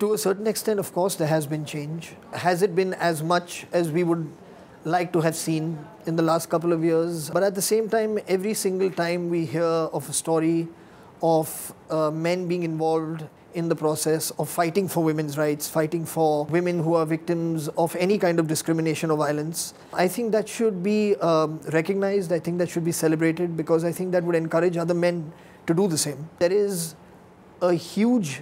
To a certain extent, of course, there has been change. Has it been as much as we would like to have seen in the last couple of years? But at the same time, every single time we hear of a story of men being involved in the process of fighting for women's rights, fighting for women who are victims of any kind of discrimination or violence, I think that should be recognized. I think that should be celebrated, because I think that would encourage other men to do the same. There is a huge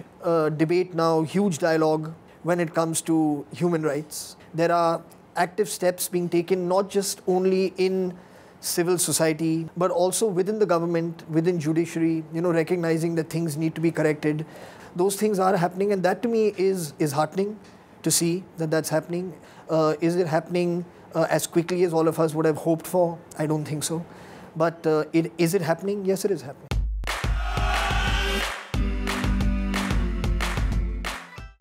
debate now, huge dialogue when it comes to human rights. There are active steps being taken, not just only in civil society, but also within the government, within judiciary, recognizing that things need to be corrected. Those things are happening, and that to me is heartening to see that that's happening. Is it happening as quickly as all of us would have hoped for? I don't think so. But is it happening? Yes, it is happening.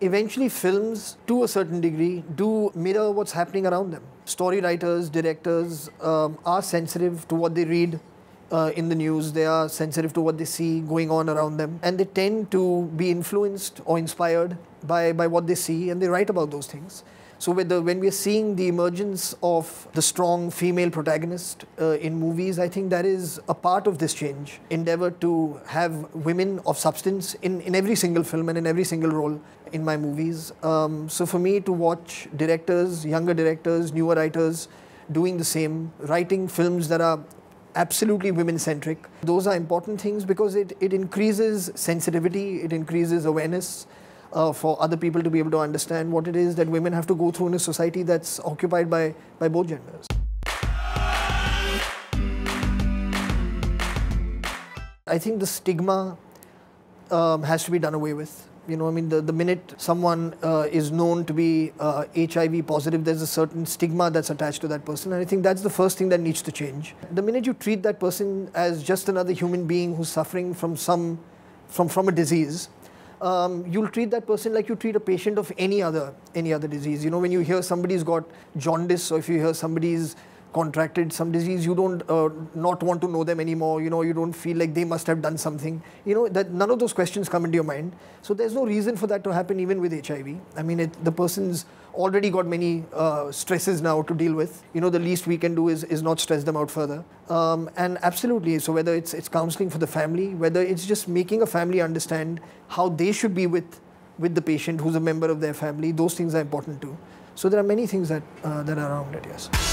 Eventually, films, to a certain degree, do mirror what's happening around them. Story writers, directors are sensitive to what they read in the news. They are sensitive to what they see going on around them. And they tend to be influenced or inspired by what they see, and they write about those things. So when we are seeing the emergence of the strong female protagonist in movies, I think that is a part of this change. Endeavor to have women of substance in every single film and in every single role in my movies. So for me to watch directors, younger directors, newer writers doing the same, writing films that are absolutely women-centric, those are important things, because it increases sensitivity, it increases awareness for other people to be able to understand what it is that women have to go through in a society that's occupied by both genders. I think the stigma has to be done away with. The minute someone is known to be HIV positive, there's a certain stigma that's attached to that person, and I think that's the first thing that needs to change. The minute you treat that person as just another human being who's suffering from a disease, you'll treat that person like you treat a patient of any other disease. When you hear somebody's got jaundice, or if you hear somebody's contracted some disease, you don't not want to know them anymore. You don't feel like they must have done something. That none of those questions come into your mind. So there's no reason for that to happen even with HIV. I mean, the person's already got many stresses now to deal with. The least we can do is not stress them out further. And absolutely, so whether it's counseling for the family, whether it's just making a family understand how they should be with the patient who's a member of their family, those things are important too. So there are many things that are around it, yes.